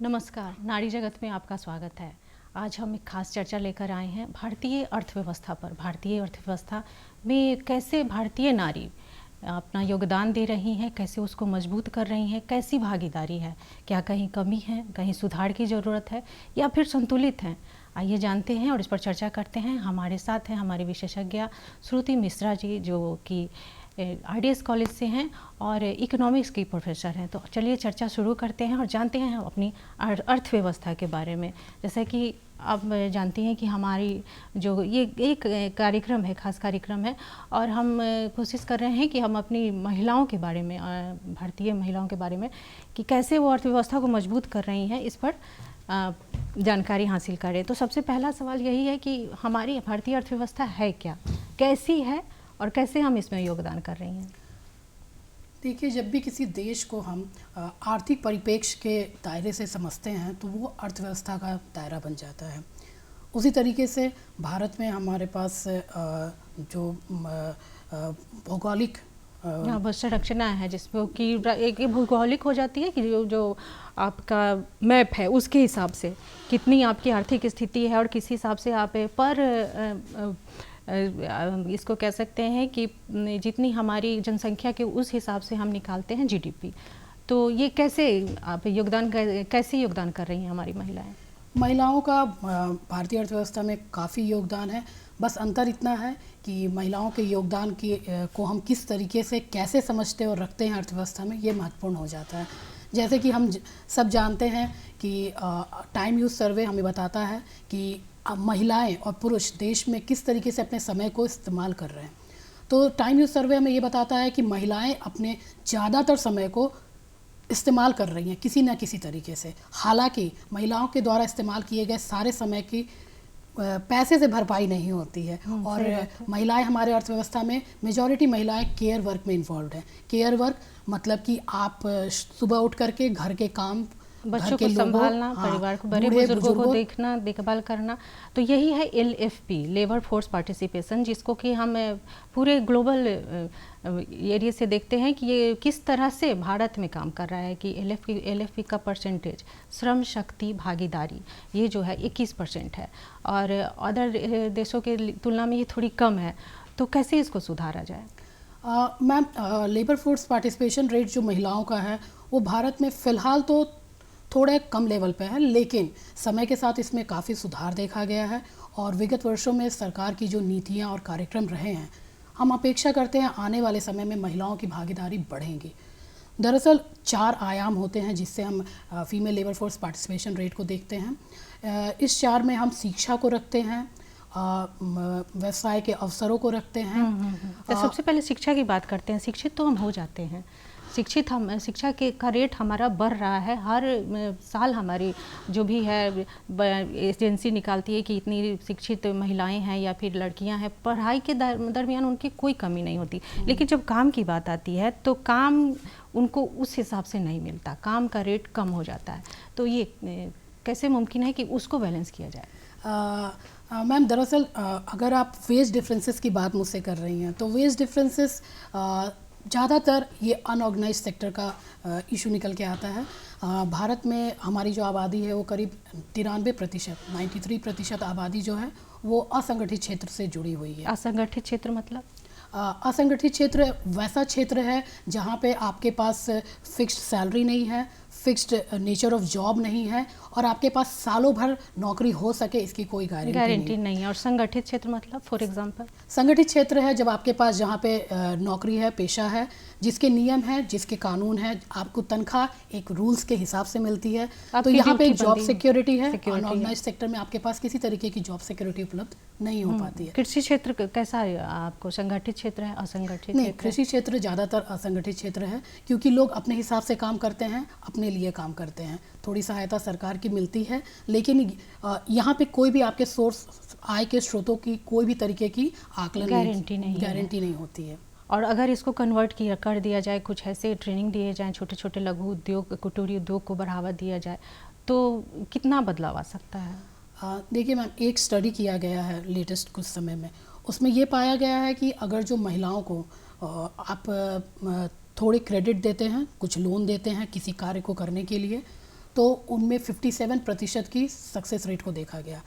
नमस्कार, नारी जगत में आपका स्वागत है। आज हम एक खास चर्चा लेकर आए हैं भारतीय अर्थव्यवस्था पर। भारतीय अर्थव्यवस्था में कैसे भारतीय नारी अपना योगदान दे रही हैं, कैसे उसको मजबूत कर रही हैं, कैसी भागीदारी है, क्या कहीं कमी है, कहीं सुधार की ज़रूरत है या फिर संतुलित हैं। आइए जानते हैं और इस पर चर्चा करते हैं। हमारे साथ हैं हमारे विशेषज्ञ श्रुति मिश्रा जी, जो कि आरडीएस कॉलेज से हैं और इकोनॉमिक्स की प्रोफेसर हैं। तो चलिए चर्चा शुरू करते हैं और जानते हैं अपनी अर्थव्यवस्था के बारे में। जैसे कि आप जानती हैं कि हमारी जो ये एक कार्यक्रम है, खास कार्यक्रम है, और हम कोशिश कर रहे हैं कि हम अपनी महिलाओं के बारे में, भारतीय महिलाओं के बारे में, कि कैसे वो अर्थव्यवस्था को मजबूत कर रही हैं, इस पर जानकारी हासिल करें। तो सबसे पहला सवाल यही है कि हमारी भारतीय अर्थव्यवस्था है क्या, कैसी है और कैसे हम इसमें योगदान कर रही हैं। देखिए, जब भी किसी देश को हम आर्थिक परिप्रेक्ष्य के दायरे से समझते हैं तो वो अर्थव्यवस्था का दायरा बन जाता है। उसी तरीके से भारत में हमारे पास जो भौगोलिक संरचना है जिसमें कि एक भौगोलिक हो जाती है कि जो आपका मैप है उसके हिसाब से कितनी आपकी आर्थिक स्थिति है और किस हिसाब से आप पर इसको कह सकते हैं कि जितनी हमारी जनसंख्या के उस हिसाब से हम निकालते हैं जीडीपी। तो ये कैसे आप कैसे योगदान कर रही हैं हमारी महिलाएं? महिलाओं का भारतीय अर्थव्यवस्था में काफ़ी योगदान है। बस अंतर इतना है कि महिलाओं के योगदान को हम किस तरीके से कैसे समझते और रखते हैं अर्थव्यवस्था में, ये महत्वपूर्ण हो जाता है। जैसे कि हम सब जानते हैं कि टाइम यूज़ सर्वे हमें बताता है कि महिलाएं और पुरुष देश में किस तरीके से अपने समय को इस्तेमाल कर रहे हैं। तो टाइम यूज़ सर्वे हमें ये बताता है कि महिलाएं अपने ज़्यादातर समय को इस्तेमाल कर रही हैं किसी न किसी तरीके से। हालांकि महिलाओं के द्वारा इस्तेमाल किए गए सारे समय की पैसे से भरपाई नहीं होती है। और महिलाएं हमारे अर्थव्यवस्था में मेजॉरिटी महिलाएं केयर वर्क में इन्वॉल्व हैं। केयर वर्क मतलब कि आप सुबह उठ करके घर के काम, बच्चों को संभालना, परिवार को, बड़े बुजुर्गों को देखना, देखभाल करना। तो यही है एलएफपी, लेबर फोर्स पार्टिसिपेशन, जिसको कि हम पूरे ग्लोबल एरिया से देखते हैं कि ये किस तरह से भारत में काम कर रहा है। कि एलएफपी का परसेंटेज, श्रम शक्ति भागीदारी, ये जो है 21% है और अदर देशों के तुलना में ये थोड़ी कम है। तो कैसे इसको सुधारा जाए? Ma'am, labour force participation rate जो महिलाओं का है वो भारत में फ़िलहाल तो थोड़े कम लेवल पे है, लेकिन समय के साथ इसमें काफ़ी सुधार देखा गया है। और विगत वर्षों में सरकार की जो नीतियां और कार्यक्रम रहे हैं, हम अपेक्षा करते हैं आने वाले समय में महिलाओं की भागीदारी बढ़ेगी। दरअसल 4 आयाम होते हैं जिससे हम female labour force participation rate को देखते हैं। इस 4 में हम शिक्षा को रखते हैं, व्यवसाय के अवसरों को रखते हैं। तो सबसे पहले शिक्षा की बात करते हैं। शिक्षित तो हम हो जाते हैं, शिक्षा का रेट हमारा बढ़ रहा है। हर साल हमारी जो भी है एजेंसी निकालती है कि इतनी शिक्षित महिलाएं हैं या फिर लड़कियां हैं। पढ़ाई के दरमियान उनकी कोई कमी नहीं होती, लेकिन जब काम की बात आती है तो काम उनको उस हिसाब से नहीं मिलता, काम का रेट कम हो जाता है। तो ये कैसे मुमकिन है कि उसको बैलेंस किया जाए? मैम, दरअसल अगर आप वेज डिफरेंसेस की बात मुझसे कर रही हैं तो वेज डिफरेंसेस ज़्यादातर ये अनऑर्गेनाइज सेक्टर का इशू निकल के आता है। भारत में हमारी जो आबादी है वो करीब 93% आबादी जो है वो असंगठित क्षेत्र से जुड़ी हुई है। असंगठित क्षेत्र मतलब? असंगठित क्षेत्र वैसा क्षेत्र है जहाँ पे आपके पास फिक्स्ड सैलरी नहीं है, फिक्स्ड नेचर ऑफ जॉब नहीं है और आपके पास सालों भर नौकरी हो सके इसकी कोई गारंटी नहीं है। और संगठित क्षेत्र मतलब फॉर एग्जांपल? संगठित क्षेत्र है जब आपके पास जहाँ पे नौकरी है, पेशा है, जिसके नियम हैं, जिसके कानून हैं, आपको तनख्वाह एक रूल्स के हिसाब से मिलती है। तो यहाँ पे एक जॉब सिक्योरिटी है। अनऑर्गेनाइज्ड सेक्टर में आपके पास किसी तरीके की जॉब सिक्योरिटी उपलब्ध नहीं हो पाती है। कृषि क्षेत्र कैसा है आपको? संगठित क्षेत्र है, असंगठित? नहीं, कृषि क्षेत्र ज़्यादातर असंगठित क्षेत्र है क्योंकि लोग अपने हिसाब से काम करते हैं, अपने लिए काम करते हैं। थोड़ी सहायता सरकार की मिलती है, लेकिन यहाँ पे कोई भी आपके सोर्स, आय के स्रोतों की कोई भी तरीके की आकलन गारंटी नहीं होती है। और अगर इसको कन्वर्ट कर दिया जाए, कुछ ऐसे ट्रेनिंग दिए जाएँ, छोटे छोटे लघु उद्योग, कुटीर उद्योग को बढ़ावा दिया जाए, तो कितना बदलाव आ सकता है? देखिए मैम, एक स्टडी किया गया है लेटेस्ट कुछ समय में, उसमें ये पाया गया है कि अगर जो महिलाओं को आप थोड़े क्रेडिट देते हैं, कुछ लोन देते हैं किसी कार्य को करने के लिए, तो उनमें 57% की सक्सेस रेट को देखा गया।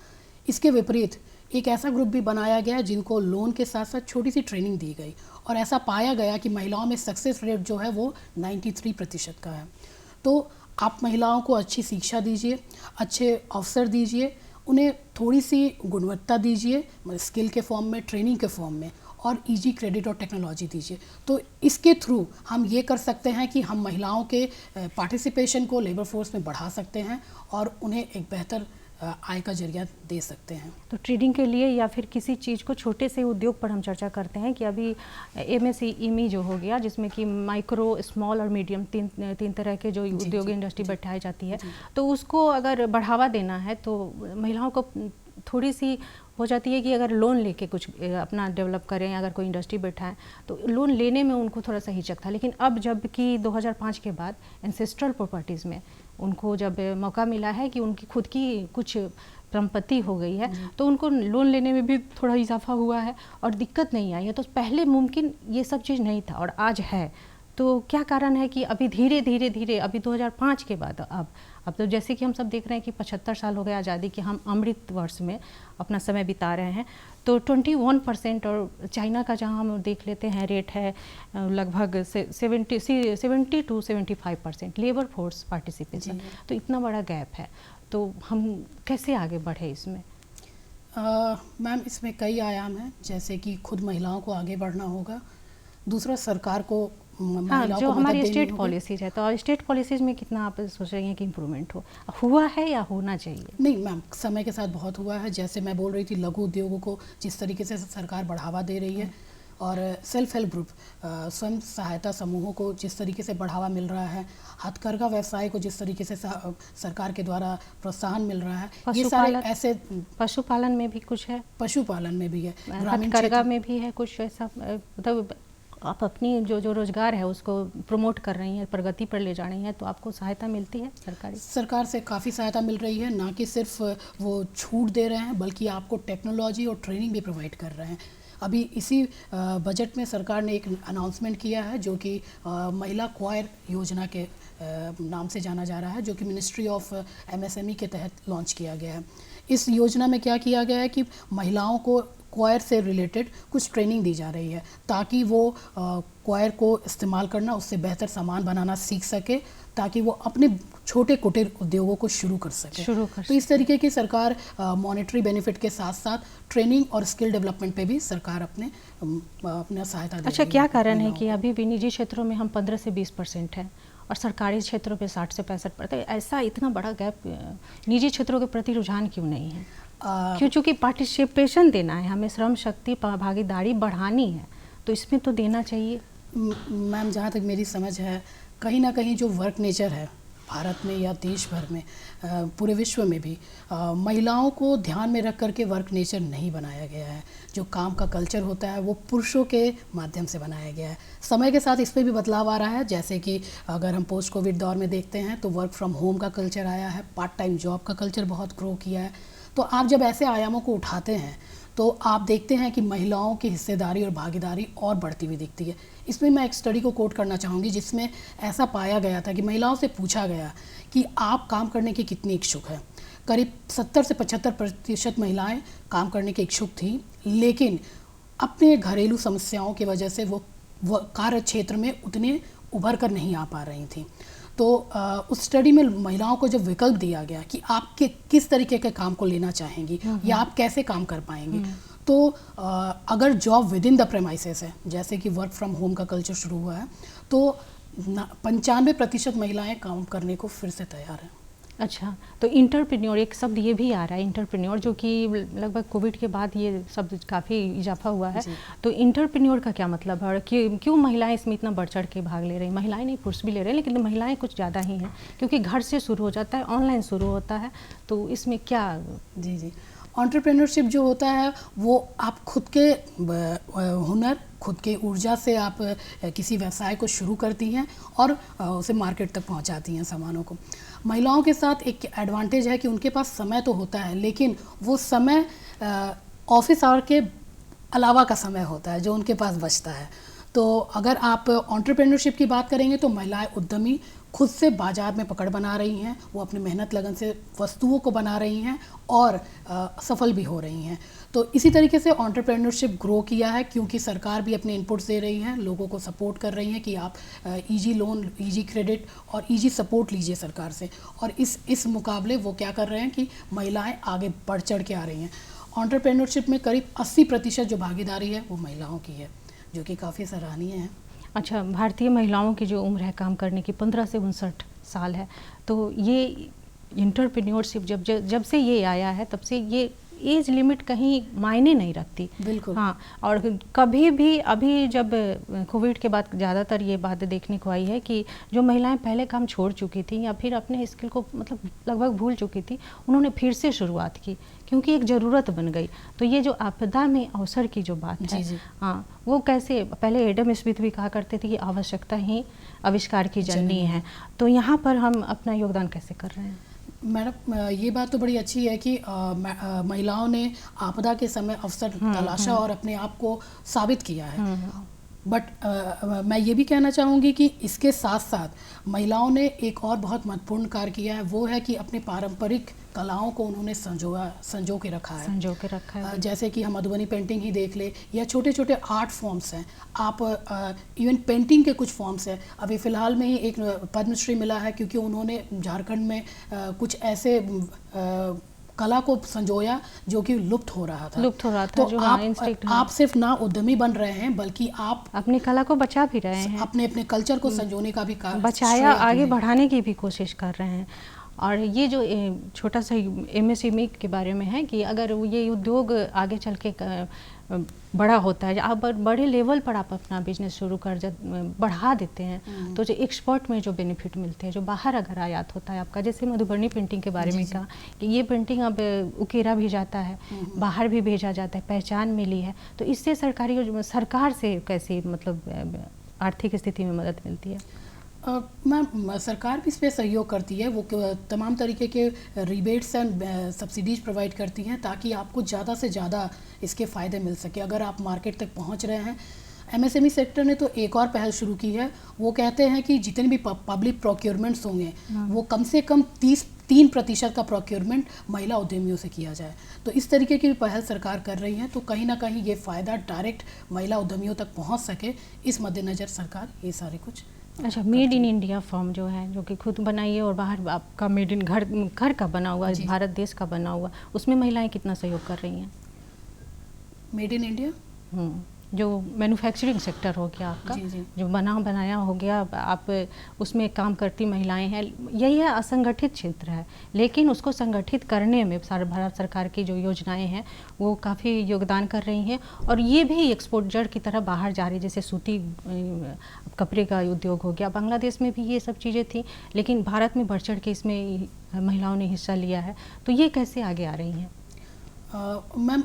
इसके विपरीत एक ऐसा ग्रुप भी बनाया गया जिनको लोन के साथ साथ छोटी सी ट्रेनिंग दी गई और ऐसा पाया गया कि महिलाओं में सक्सेस रेट जो है वो 93% का है। तो आप महिलाओं को अच्छी शिक्षा दीजिए, अच्छे अवसर दीजिए, उन्हें थोड़ी सी गुणवत्ता दीजिए, स्किल के फॉर्म में, ट्रेनिंग के फॉर्म में, और इजी क्रेडिट और टेक्नोलॉजी दीजिए। तो इसके थ्रू हम ये कर सकते हैं कि हम महिलाओं के पार्टिसिपेशन को लेबर फोर्स में बढ़ा सकते हैं और उन्हें एक बेहतर आय का जरिया दे सकते हैं। तो ट्रेडिंग के लिए या फिर किसी चीज़ को छोटे से उद्योग पर हम चर्चा करते हैं कि अभी MSME जो हो गया, जिसमें कि माइक्रो, स्मॉल और मीडियम तीन तरह के जो उद्योग इंडस्ट्री बैठाई जाती है, तो उसको अगर बढ़ावा देना है तो महिलाओं को थोड़ी सी हो जाती है कि अगर लोन लेके कुछ अपना डेवलप करें, अगर कोई इंडस्ट्री बैठाएं तो लोन लेने में उनको थोड़ा सा हिचक था। लेकिन अब जब कि 2005 के बाद एंसेस्ट्रल प्रॉपर्टीज़ में उनको जब मौका मिला है कि उनकी खुद की कुछ संपत्ति हो गई है, तो उनको लोन लेने में भी थोड़ा इजाफा हुआ है और दिक्कत नहीं आई है। तो पहले मुमकिन ये सब चीज़ नहीं था और आज है। तो क्या कारण है कि अभी धीरे धीरे अभी 2005 के बाद अब तो जैसे कि हम सब देख रहे हैं कि 75 साल हो गए आज़ादी के, हम अमृत वर्ष में अपना समय बिता रहे हैं, तो 21% और चाइना का जहां हम देख लेते हैं रेट है लगभग 70 to 75% लेबर फोर्स पार्टिसिपेशन। तो इतना बड़ा गैप है, तो हम कैसे आगे बढ़े इसमें? मैम, इसमें कई आयाम हैं, जैसे कि खुद महिलाओं को आगे बढ़ना होगा, दूसरा सरकार को महिलाओं जो को हमारी मदद स्टेट देनी पॉलिसीज है, तो स्टेट पॉलिसीज में कितना आप सोच रही हैं कि इम्प्रूवमेंट हुआ है या होना चाहिए? नहीं मैम, समय के साथ बहुत हुआ है। जैसे मैं बोल रही थी, लघु उद्योगों को जिस तरीके से सरकार बढ़ावा दे रही है और सेल्फ हेल्प ग्रुप, स्वयं सहायता समूहों को जिस तरीके से बढ़ावा मिल रहा है, हथकरघा व्यवसाय को जिस तरीके से सरकार के द्वारा प्रोत्साहन मिल रहा है, ये सारे ऐसे। पशुपालन में भी कुछ है, पशुपालन में भी है, हथकरघा में भी है कुछ ऐसा, मतलब आप अपनी जो रोजगार है उसको प्रमोट कर रही हैं, प्रगति पर ले जा रही हैं, तो आपको सहायता मिलती है सरकार से काफ़ी सहायता मिल रही है। ना कि सिर्फ वो छूट दे रहे हैं, बल्कि आपको टेक्नोलॉजी और ट्रेनिंग भी प्रोवाइड कर रहे हैं। अभी इसी बजट में सरकार ने एक अनाउंसमेंट किया है जो कि महिला क्वायर योजना के नाम से जाना जा रहा है, जो कि मिनिस्ट्री ऑफ MSME के तहत लॉन्च किया गया है। इस योजना में क्या किया गया है कि महिलाओं को क्वायर से रिलेटेड कुछ ट्रेनिंग दी जा रही है, ताकि वो क्वायर को इस्तेमाल करना, उससे बेहतर सामान बनाना सीख सके, ताकि वो अपने छोटे कुटीर उद्योगों को शुरू कर सके। तो इस तरीके की सरकार मॉनेटरी बेनिफिट के साथ साथ ट्रेनिंग और स्किल डेवलपमेंट पे भी सरकार अपना सहायता दे रही है। अच्छा, क्या कारण है कि अभी भी निजी क्षेत्रों में हम 15 से 20% हैं और सरकारी क्षेत्रों पे 60 से 65%? ऐसा इतना बड़ा गैप निजी क्षेत्रों के प्रति रुझान क्यों नहीं है? क्यों? चूँकि पार्टिसिपेशन देना है, हमें श्रम शक्ति भागीदारी बढ़ानी है, तो इसमें तो देना चाहिए। मैम, जहाँ तक मेरी समझ है, कहीं ना कहीं जो वर्क नेचर है भारत में या देश भर में, पूरे विश्व में भी, महिलाओं को ध्यान में रख करके वर्क नेचर नहीं बनाया गया है। जो काम का कल्चर होता है वो पुरुषों के माध्यम से बनाया गया है। समय के साथ इस पर भी बदलाव आ रहा है, जैसे कि अगर हम पोस्ट कोविड दौर में देखते हैं तो वर्क फ्रॉम होम का कल्चर आया है, पार्ट टाइम जॉब का कल्चर बहुत ग्रो किया है। तो आप जब ऐसे आयामों को उठाते हैं तो आप देखते हैं कि महिलाओं की हिस्सेदारी और भागीदारी और बढ़ती हुई दिखती है। इसमें मैं एक स्टडी को कोट करना चाहूँगी, जिसमें ऐसा पाया गया था कि महिलाओं से पूछा गया कि आप काम करने के कितनी इच्छुक हैं। करीब 70 से 75% महिलाएं काम करने के इच्छुक थी, लेकिन अपने घरेलू समस्याओं की वजह से वो कार्य क्षेत्र में उतने उभर कर नहीं आ पा रही थी। तो उस स्टडी में महिलाओं को जब विकल्प दिया गया कि आप किस तरीके के काम को लेना चाहेंगी या आप कैसे काम कर पाएंगी, तो अगर job with in the premises है, जैसे कि वर्क फ्रॉम होम का कल्चर शुरू हुआ है, तो 95% महिलाएं काम करने को फिर से तैयार हैं। अच्छा, तो इंटरप्रेन्योर, एक शब्द ये भी आ रहा है इंटरप्रेन्योर, जो कि लगभग कोविड के बाद ये शब्द काफ़ी इजाफा हुआ है। तो इंटरप्रेन्योर का क्या मतलब है और क्यों महिलाएं इसमें इतना बढ़ चढ़ के भाग ले रही? महिलाएं नहीं, पुरुष भी ले रहे हैं, लेकिन महिलाएं कुछ ज़्यादा ही हैं, क्योंकि घर से शुरू हो जाता है, ऑनलाइन शुरू होता है, तो इसमें क्या? जी, एंटरप्रेन्योरशिप जो होता है वो आप खुद के हुनर, खुद के ऊर्जा से आप किसी व्यवसाय को शुरू करती हैं और उसे मार्केट तक पहुंचाती हैं सामानों को। महिलाओं के साथ एक एडवांटेज है कि उनके पास समय तो होता है, लेकिन वो समय ऑफिस आवर के अलावा का समय होता है जो उनके पास बचता है। तो अगर आप एंटरप्रेन्योरशिप की बात करेंगे तो महिलाएं उद्यमी खुद से बाजार में पकड़ बना रही हैं, वो अपनी मेहनत लगन से वस्तुओं को बना रही हैं और सफल भी हो रही हैं। तो इसी तरीके से एंटरप्रेन्योरशिप ग्रो किया है, क्योंकि सरकार भी अपने इनपुट्स दे रही है, लोगों को सपोर्ट कर रही हैं कि आप इजी लोन, इजी क्रेडिट और इजी सपोर्ट लीजिए सरकार से। और इस मुकाबले वो क्या कर रहे हैं कि महिलाएं आगे बढ़ चढ़ के आ रही हैं। एंटरप्रेन्योरशिप में करीब 80% जो भागीदारी है वो महिलाओं की है, जो कि काफ़ी सराहनीय है। अच्छा, भारतीय महिलाओं की जो उम्र है काम करने की 15 से 59 साल है, तो ये एंटरप्रेन्योरशिप जब से ये आया है तब से ये एज लिमिट कहीं मायने नहीं रखती। बिल्कुल। हाँ, और कभी भी अभी जब कोविड के बाद ज़्यादातर ये बात देखने को आई है कि जो महिलाएं पहले काम छोड़ चुकी थी या फिर अपने स्किल को मतलब लगभग भूल चुकी थी, उन्होंने फिर से शुरुआत की क्योंकि एक ज़रूरत बन गई। तो ये जो आपदा में अवसर की जो बात है, हाँ, वो कैसे, पहले एडम स्मिथ भी कहा करते थे कि आवश्यकता ही आविष्कार की जननी है, तो यहाँ पर हम अपना योगदान कैसे कर रहे हैं? मैडम, ये बात तो बड़ी अच्छी है कि महिलाओं ने आपदा के समय अवसर तलाशा और अपने आप को साबित किया है। बट मैं ये भी कहना चाहूँगी कि इसके साथ साथ महिलाओं ने एक और बहुत महत्वपूर्ण कार्य किया है, वो है कि अपने पारंपरिक कलाओं को उन्होंने संजो के रखा है। जैसे कि हम मधुबनी पेंटिंग ही देख ले, या छोटे छोटे आर्ट फॉर्म्स हैं, आप इवन पेंटिंग के कुछ फॉर्म्स हैं। अभी फ़िलहाल में ही एक पद्मश्री मिला है क्योंकि उन्होंने झारखंड में कुछ ऐसे कला को संजोया जो कि लुप्त हो रहा था। तो जो आप सिर्फ ना उद्यमी बन रहे हैं, बल्कि आप अपनी कला को बचा भी रहे हैं, अपने कल्चर को संजोने का भी बचाया, आगे बढ़ाने की भी कोशिश कर रहे हैं। और ये जो छोटा सा MSME के बारे में है कि अगर ये उद्योग आगे चल के बड़ा होता है, आप बड़े लेवल पर आप अपना बिजनेस शुरू कर बढ़ा देते हैं, तो जो एक्सपोर्ट में जो बेनिफिट मिलते हैं, जो बाहर अगर आयात होता है आपका, जैसे मधुबनी पेंटिंग के बारे में कहा कि ये पेंटिंग अब उकेरा भी जाता है, बाहर भी भेजा जाता है, पहचान मिली है, तो इससे सरकार से कैसे मतलब आर्थिक स्थिति में मदद मिलती है? मैम, सरकार भी इस पर सहयोग करती है, वो तमाम तरीके के रिबेट्स एंड सब्सिडीज प्रोवाइड करती हैं ताकि आपको ज़्यादा से ज़्यादा इसके फ़ायदे मिल सके। अगर आप मार्केट तक पहुंच रहे हैं, MSME सेक्टर ने तो एक और पहल शुरू की है। वो कहते हैं कि जितने भी पब्लिक प्रोक्योरमेंट्स होंगे वो कम से कम 3% का प्रोक्योरमेंट महिला उद्यमियों से किया जाए। तो इस तरीके की पहल सरकार कर रही है, तो कहीं ना कहीं ये फ़ायदा डायरेक्ट महिला उद्यमियों तक पहुंच सके, इस मद्देनज़र सरकार ये सारे कुछ। अच्छा, मेड इन इंडिया फॉर्म जो है, जो कि खुद बनाइए और बाहर आपका मेड इन घर का बना हुआ, भारत देश का बना हुआ, उसमें महिलाएं कितना सहयोग कर रही हैं? मेड इन इंडिया जो मैन्युफैक्चरिंग सेक्टर हो गया आपका, जो बनाया हो गया, आप उसमें काम करती महिलाएं हैं, यही है असंगठित क्षेत्र है, लेकिन उसको संगठित करने में भारत सरकार की जो योजनाएं हैं वो काफ़ी योगदान कर रही हैं, और ये भी एक्सपोर्ट जड़ की तरह बाहर जा रही है। जैसे सूती कपड़े का उद्योग हो गया, बांग्लादेश में भी ये सब चीज़ें थी, लेकिन भारत में बढ़ चढ़ के इसमें महिलाओं ने हिस्सा लिया है, तो ये कैसे आगे आ रही हैं? मैम,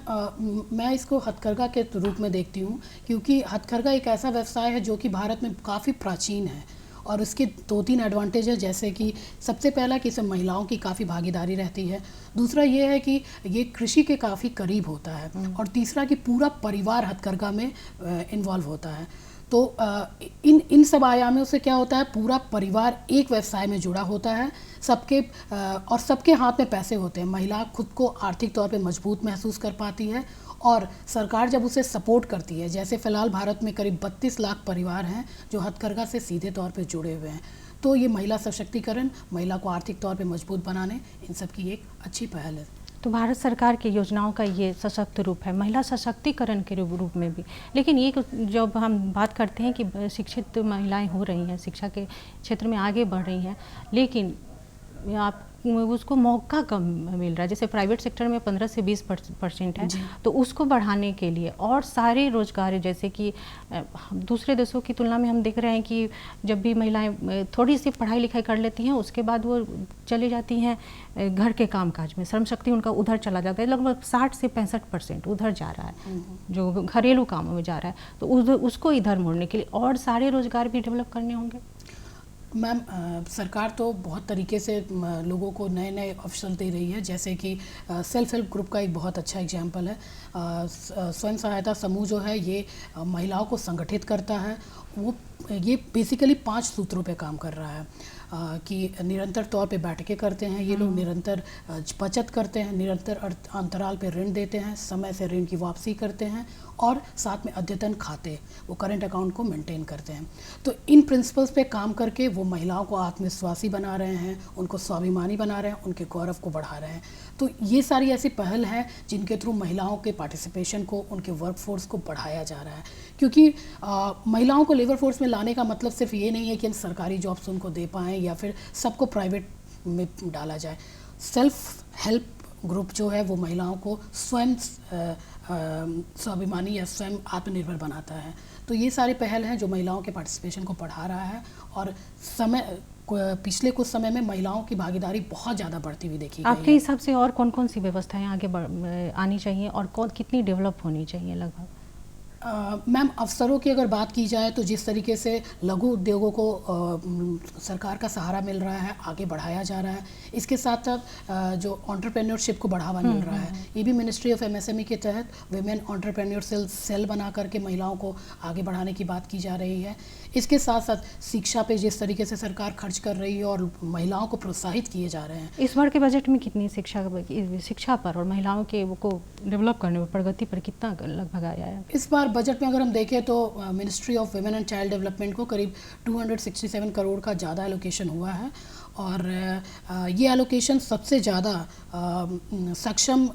मैं इसको हथकरघा के रूप में देखती हूँ, क्योंकि हथकरघा एक ऐसा व्यवसाय है जो कि भारत में काफ़ी प्राचीन है और उसके 2-3 एडवांटेज है। जैसे कि सबसे पहला कि इसमें महिलाओं की काफ़ी भागीदारी रहती है, दूसरा ये है कि ये कृषि के काफ़ी करीब होता है, और तीसरा कि पूरा परिवार हथकरघा में इन्वॉल्व होता है। तो इन सब आयामों से क्या होता है, पूरा परिवार एक व्यवसाय में जुड़ा होता है, सबके हाथ में पैसे होते हैं। महिला खुद को आर्थिक तौर पे मजबूत महसूस कर पाती है, और सरकार जब उसे सपोर्ट करती है, जैसे फ़िलहाल भारत में करीब 32 लाख परिवार हैं जो हथकरघा से सीधे तौर पे जुड़े हुए हैं, तो ये महिला सशक्तिकरण, महिला को आर्थिक तौर पे मजबूत बनाने, इन सब की एक अच्छी पहल है। तो भारत सरकार की योजनाओं का ये सशक्त रूप है, महिला सशक्तिकरण के रूप में भी। लेकिन ये जब हम बात करते हैं कि शिक्षित महिलाएं हो रही हैं, शिक्षा के क्षेत्र में आगे बढ़ रही हैं, लेकिन आप उसको मौका कम मिल रहा है। जैसे प्राइवेट सेक्टर में 15 से 20% है, तो उसको बढ़ाने के लिए और सारे रोजगार, जैसे कि दूसरे देशों की तुलना में हम देख रहे हैं कि जब भी महिलाएं थोड़ी सी पढ़ाई लिखाई कर लेती हैं, उसके बाद वो चली जाती हैं घर के कामकाज में, श्रम शक्ति उनका उधर चला जाता है, लगभग 60 से 65% उधर जा रहा है, जो घरेलू कामों में जा रहा है। तो उसको इधर मोड़ने के लिए और सारे रोजगार भी डेवलप करने होंगे। मैम सरकार तो बहुत तरीके से लोगों को नए नए अवसर दे रही है, जैसे कि सेल्फ हेल्प ग्रुप का एक बहुत अच्छा एग्जाम्पल है। स्वयं सहायता समूह जो है ये महिलाओं को संगठित करता है। वो ये बेसिकली 5 सूत्रों पे काम कर रहा है कि निरंतर तौर पे बैठकें करते हैं ये लोग, निरंतर बचत करते हैं, निरंतर अंतराल पे ऋण देते हैं, समय से ऋण की वापसी करते हैं और साथ में अद्यतन खाते, वो करंट अकाउंट को मेंटेन करते हैं। तो इन प्रिंसिपल्स पे काम करके वो महिलाओं को आत्मविश्वासी बना रहे हैं, उनको स्वाभिमानी बना रहे हैं, उनके गौरव को बढ़ा रहे हैं। तो ये सारी ऐसी पहल है जिनके थ्रू महिलाओं के पार्टिसिपेशन को, उनके वर्क फोर्स को बढ़ाया जा रहा है। क्योंकि महिलाओं को लेबर फोर्स में लाने का मतलब सिर्फ ये नहीं है कि हम सरकारी जॉब्स उनको दे पाएँ या फिर सबको प्राइवेट में डाला जाए। सेल्फ हेल्प ग्रुप जो है वो महिलाओं को स्वयं स्वाभिमानी या स्वयं आत्मनिर्भर बनाता है। तो ये सारे पहल हैं जो महिलाओं के पार्टिसिपेशन को बढ़ा रहा है और पिछले कुछ समय में महिलाओं की भागीदारी बहुत ज़्यादा बढ़ती हुई देखी गई है। आपके हिसाब से और कौन कौन सी व्यवस्थाएं आगे आनी चाहिए और कितनी डेवलप होनी चाहिए लगभग? मैम अवसरों की अगर बात की जाए तो जिस तरीके से लघु उद्योगों को सरकार का सहारा मिल रहा है, आगे बढ़ाया जा रहा है, इसके साथ साथ जो एंटरप्रेन्योरशिप को बढ़ावा मिल रहा है, ये भी मिनिस्ट्री ऑफ एमएसएमई के तहत विमेन एंटरप्रेन्योर सेल बना करके महिलाओं को आगे बढ़ाने की बात की जा रही है। इसके साथ साथ शिक्षा पे जिस तरीके से सरकार खर्च कर रही है और महिलाओं को प्रोत्साहित किए जा रहे हैं। इस बार के बजट में कितनी शिक्षा पर और महिलाओं के को डेवलप करने में, प्रगति पर कितना लगभग आया है? इस बार बजट में अगर हम देखें तो ministry of women and child development को करीब 267 करोड़ का ज़्यादा एलोकेशन हुआ है और ये एलोकेशन सबसे ज़्यादा सक्षम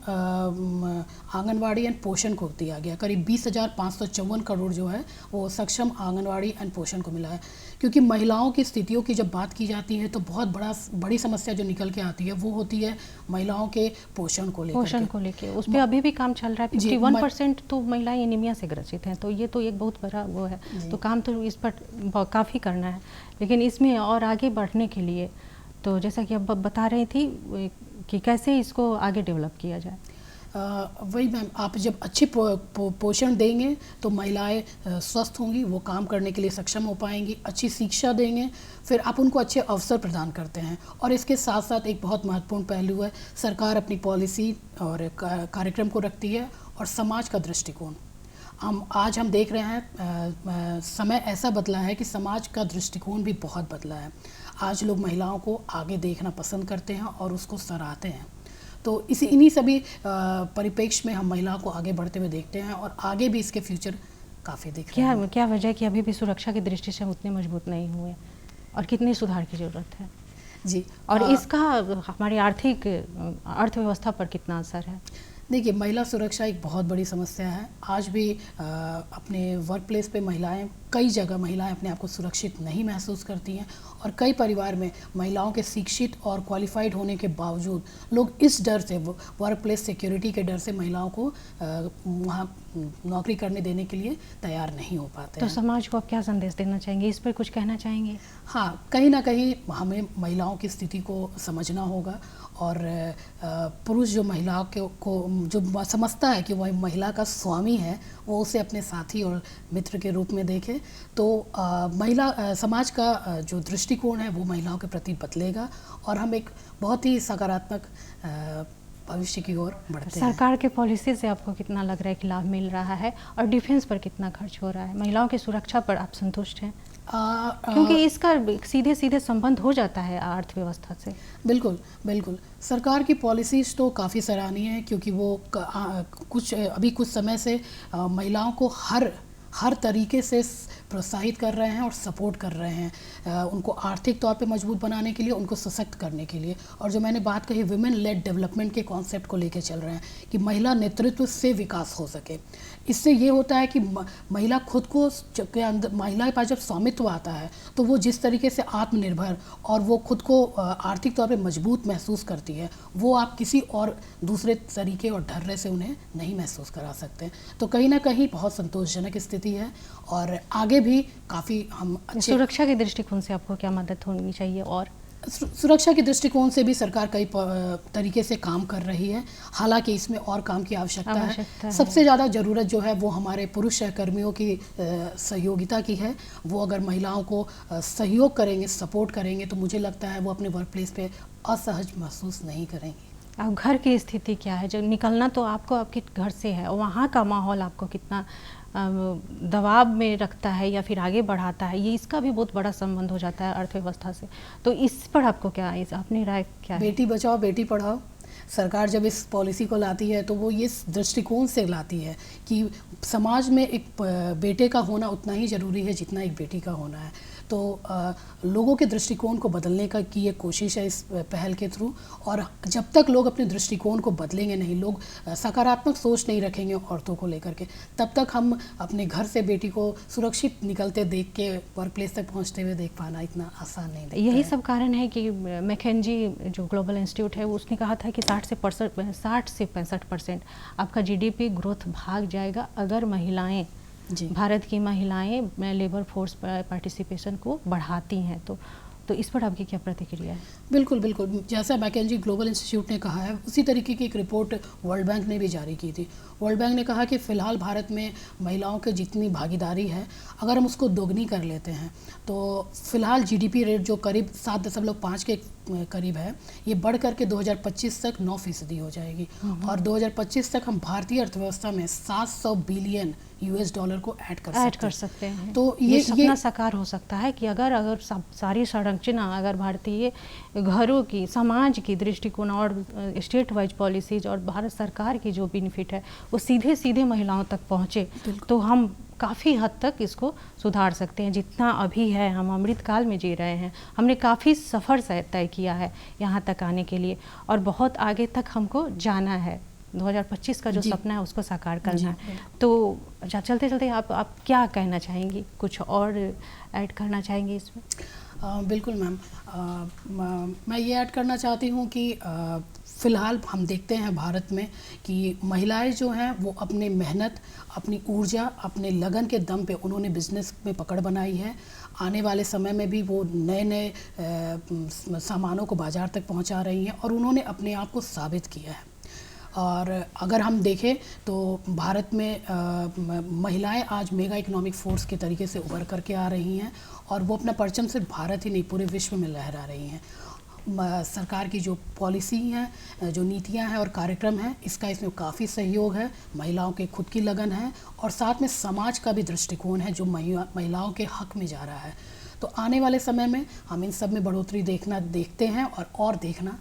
आंगनवाड़ी एंड पोषण को दिया गया। करीब 20,554 करोड़ जो है वो सक्षम आंगनवाड़ी एंड पोषण को मिला है। क्योंकि महिलाओं की स्थितियों की जब बात की जाती है तो बहुत बड़ी समस्या जो निकल के आती है वो होती है महिलाओं के पोषण को लेकर। उस पर अभी भी काम चल रहा है। 51% तो महिलाएं एनीमिया से ग्रसित हैं, तो ये तो एक बहुत बड़ा वो है। तो काम तो इस पर काफ़ी करना है, लेकिन इसमें और आगे बढ़ने के लिए तो जैसा कि अब बता रही थी कि कैसे इसको आगे डेवलप किया जाए। वही मैम, आप जब अच्छे पोषण देंगे तो महिलाएं स्वस्थ होंगी, वो काम करने के लिए सक्षम हो पाएंगी। अच्छी शिक्षा देंगे, फिर आप उनको अच्छे अवसर प्रदान करते हैं। और इसके साथ साथ एक बहुत महत्वपूर्ण पहलू है, सरकार अपनी पॉलिसी और कार्यक्रम को रखती है और समाज का दृष्टिकोण। आज हम देख रहे हैं समय ऐसा बदला है कि समाज का दृष्टिकोण भी बहुत बदला है। आज लोग महिलाओं को आगे देखना पसंद करते हैं और उसको सराहते हैं। तो इन्हीं सभी परिप्रेक्ष्य में हम महिलाओं को आगे बढ़ते हुए देखते हैं और आगे भी इसके फ्यूचर काफ़ी दिख रहे हैं। क्या वजह कि अभी भी सुरक्षा की दृष्टि से हम उतने मजबूत नहीं हुए और कितनी सुधार की ज़रूरत है जी? और इसका हमारी आर्थिक अर्थव्यवस्था पर कितना असर है? देखिए, महिला सुरक्षा एक बहुत बड़ी समस्या है। आज भी अपने वर्क प्लेस पे कई जगह महिलाएं अपने आप को सुरक्षित नहीं महसूस करती हैं और कई परिवार में महिलाओं के शिक्षित और क्वालिफाइड होने के बावजूद लोग इस डर से, वर्क प्लेस सिक्योरिटी के डर से महिलाओं को वहाँ नौकरी करने देने के लिए तैयार नहीं हो पाते। तो समाज को आप क्या संदेश देना चाहेंगे, इस पर कुछ कहना चाहेंगे? हाँ, कहीं ना कहीं हमें महिलाओं की स्थिति को समझना होगा और पुरुष जो महिलाओं को जो समझता है कि वह महिला का स्वामी है, वो उसे अपने साथी और मित्र के रूप में देखे तो समाज का जो दृष्टिकोण है वो महिलाओं के प्रति बदलेगा और हम एक बहुत ही सकारात्मक भविष्य की ओर बढ़ते हैं। सरकार के पॉलिसी से आपको कितना लग रहा है कि लाभ मिल रहा है और डिफेंस पर कितना खर्च हो रहा है? महिलाओं की सुरक्षा पर आप संतुष्ट हैं? क्योंकि इसका सीधे सीधे संबंध हो जाता है अर्थव्यवस्था से। बिल्कुल बिल्कुल, सरकार की पॉलिसीज़ तो काफ़ी सराहनीय है क्योंकि वो अभी कुछ समय से महिलाओं को हर तरीके से प्रोत्साहित कर रहे हैं और सपोर्ट कर रहे हैं, उनको आर्थिक तौर पे मजबूत बनाने के लिए, उनको सशक्त करने के लिए। और जो मैंने बात कही विमेन लेड डेवलपमेंट के कॉन्सेप्ट को लेकर चल रहे हैं कि महिला नेतृत्व से विकास हो सके। इससे ये होता है कि महिला खुद को के अंदर, महिला के पास जब स्वामित्व आता है तो वो जिस तरीके से आत्मनिर्भर और वो खुद को आर्थिक तौर पे मजबूत महसूस करती है, वो आप किसी और दूसरे तरीके और ढर्रे से उन्हें नहीं महसूस करा सकते। तो कहीं ना कहीं बहुत संतोषजनक स्थिति है और आगे भी काफ़ी हम सुरक्षा के दृष्टिकोण से आपको क्या मदद होनी चाहिए? और सुरक्षा के दृष्टिकोण से भी सरकार कई तरीके से काम कर रही है, हालांकि इसमें और काम की आवश्यकता है। सबसे ज़्यादा ज़रूरत जो है वो हमारे पुरुष सहकर्मियों की सहयोगिता की है। वो अगर महिलाओं को सहयोग करेंगे, सपोर्ट करेंगे, तो मुझे लगता है वो अपने वर्क प्लेस पे असहज महसूस नहीं करेंगे। अब घर की स्थिति क्या है? जब निकलना तो आपको आपके घर से है, और वहाँ का माहौल आपको कितना दबाव में रखता है या फिर आगे बढ़ाता है, ये इसका भी बहुत बड़ा संबंध हो जाता है अर्थव्यवस्था से। तो इस पर आपको क्या, इस अपनी राय क्या है? बेटी बचाओ बेटी पढ़ाओ, सरकार जब इस पॉलिसी को लाती है तो वो इस दृष्टिकोण से लाती है कि समाज में एक बेटे का होना उतना ही ज़रूरी है जितना एक बेटी का होना है। तो लोगों के दृष्टिकोण को बदलने का की ये कोशिश है इस पहल के थ्रू। और जब तक लोग अपने दृष्टिकोण को बदलेंगे नहीं, लोग सकारात्मक सोच नहीं रखेंगे औरतों को लेकर के, तब तक हम अपने घर से बेटी को सुरक्षित निकलते देख के वर्क प्लेस तक पहुंचते हुए देख पाना इतना आसान नहीं है। यही सब कारण है कि मैकेंजी जो ग्लोबल इंस्टीट्यूट है उसने कहा था कि 60 से 65% आपका जीडीपी ग्रोथ भाग जाएगा अगर महिलाएं, भारत की महिलाएं लेबर फोर्स पार्टिसिपेशन को बढ़ाती हैं। तो इस पर आपकी क्या प्रतिक्रिया है? बिल्कुल बिल्कुल, जैसा मैकेंजी ग्लोबल इंस्टीट्यूट ने कहा है उसी तरीके की एक रिपोर्ट वर्ल्ड बैंक ने भी जारी की थी। वर्ल्ड बैंक ने कहा कि फ़िलहाल भारत में महिलाओं की जितनी भागीदारी है, अगर हम उसको दोगुनी कर लेते हैं तो फ़िलहाल जीडीपी रेट जो करीब 7.5 के करीब है, ये बढ़ करके 2025 तक 9% हो जाएगी। और 2025 तक हम भारतीय अर्थव्यवस्था में 700 बिलियन US डॉलर को ऐड कर सकते हैं। तो ये सपना साकार हो सकता है कि अगर सारी संरचना, अगर भारतीय घरों की, समाज की दृष्टिकोण और स्टेट वाइज पॉलिसीज और भारत सरकार की जो बेनिफिट है वो सीधे सीधे महिलाओं तक पहुँचे, तो हम काफ़ी हद तक इसको सुधार सकते हैं। जितना अभी है, हम अमृतकाल में जी रहे हैं, हमने काफ़ी सफ़र तय किया है यहाँ तक आने के लिए, और बहुत आगे तक हमको जाना है। 2025 का जो सपना है उसको साकार करना है। तो चलते चलते आप क्या कहना चाहेंगी, कुछ और ऐड करना चाहेंगी इसमें? बिल्कुल मैम, मैं ये ऐड करना चाहती हूँ कि फ़िलहाल हम देखते हैं भारत में कि महिलाएं जो हैं वो अपने मेहनत, अपनी ऊर्जा, अपने लगन के दम पे उन्होंने बिज़नेस में पकड़ बनाई है। आने वाले समय में भी वो नए नए सामानों को बाज़ार तक पहुँचा रही हैं और उन्होंने अपने आप को साबित किया है। और अगर हम देखें तो भारत में महिलाएं आज मेगा इकोनॉमिक फोर्स के तरीके से उभर करके आ रही हैं और वो अपना परचम सिर्फ भारत ही नहीं पूरे विश्व में लहरा रही हैं। सरकार की जो पॉलिसी हैं, जो नीतियां हैं और कार्यक्रम हैं, इसका इसमें काफ़ी सहयोग है। महिलाओं के खुद की लगन है और साथ में समाज का भी दृष्टिकोण है जो महिलाओं के हक में जा रहा है। तो आने वाले समय में हम इन सब में बढ़ोतरी देखते हैं और देखना।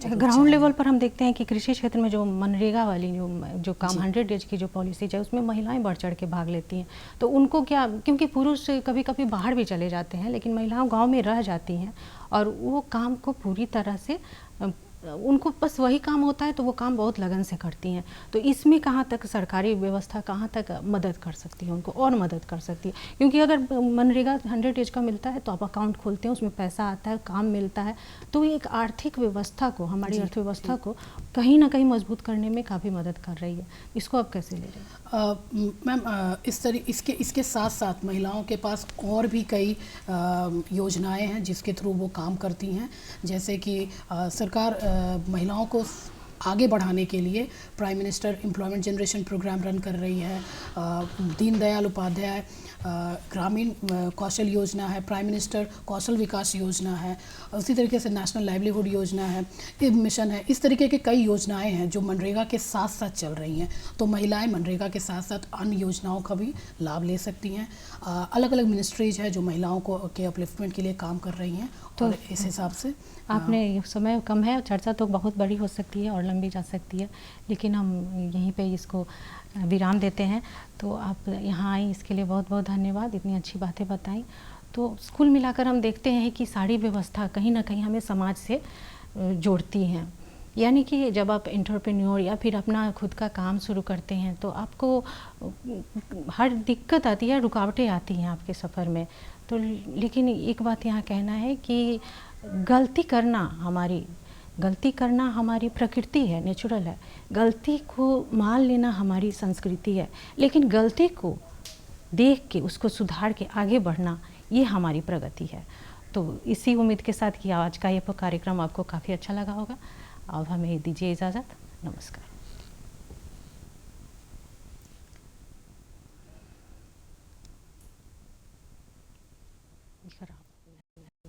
ग्राउंड लेवल पर हम देखते हैं कि कृषि क्षेत्र में जो मनरेगा वाली जो काम 100 डेज की जो पॉलिसी है उसमें महिलाएं बढ़ चढ़ के भाग लेती हैं। तो उनको क्या, क्योंकि पुरुष कभी कभी बाहर भी चले जाते हैं लेकिन महिलाएं गांव में रह जाती हैं और वो काम को पूरी तरह से, उनको बस वही काम होता है तो वो काम बहुत लगन से करती हैं। तो इसमें कहाँ तक सरकारी व्यवस्था कहाँ तक मदद कर सकती है, उनको और मदद कर सकती है? क्योंकि अगर मनरेगा 100 डेज का मिलता है तो आप अकाउंट खोलते हैं, उसमें पैसा आता है, काम मिलता है, तो ये एक आर्थिक व्यवस्था को, हमारी अर्थव्यवस्था को कहीं ना कहीं मजबूत करने में काफ़ी मदद कर रही है। इसको आप कैसे ले रहे हैं? मैम, इसके साथ साथ महिलाओं के पास और भी कई योजनाएं हैं जिसके थ्रू वो काम करती हैं। जैसे कि सरकार महिलाओं को आगे बढ़ाने के लिए prime minister employment generation program run कर रही है। दीनदयाल उपाध्याय ग्रामीण कौशल योजना है, प्राइम मिनिस्टर कौशल विकास योजना है, उसी तरीके से नेशनल लाइवलीहुड योजना है, मिशन है। इस तरीके के कई योजनाएं हैं जो मनरेगा के साथ साथ चल रही हैं। तो महिलाएं मनरेगा के साथ साथ अन्य योजनाओं का भी लाभ ले सकती हैं। अलग अलग मिनिस्ट्रीज है जो महिलाओं को के अपलिफ्टमेंट के लिए काम कर रही हैं। तो इस हिसाब से आपने, समय कम है, चर्चा तो बहुत बड़ी हो सकती है और लंबी जा सकती है, लेकिन हम यहीं पे इसको विराम देते हैं। तो आप यहाँ आई इसके लिए बहुत बहुत धन्यवाद, इतनी अच्छी बातें बताई। तो कुल मिलाकर हम देखते हैं कि सारी व्यवस्था कहीं ना कहीं हमें समाज से जोड़ती हैं। यानी कि जब आप एंटरप्रेन्योर या फिर अपना खुद का काम शुरू करते हैं तो आपको हर दिक्कत आती है, रुकावटें आती हैं आपके सफ़र में। तो लेकिन एक बात यहाँ कहना है कि गलती करना हमारी प्रकृति है, नेचुरल है। गलती को मान लेना हमारी संस्कृति है, लेकिन गलती को देख के उसको सुधार के आगे बढ़ना ये हमारी प्रगति है। तो इसी उम्मीद के साथ कि आज का ये कार्यक्रम आपको काफ़ी अच्छा लगा होगा। अब हमें दीजिए इजाज़त। नमस्कार।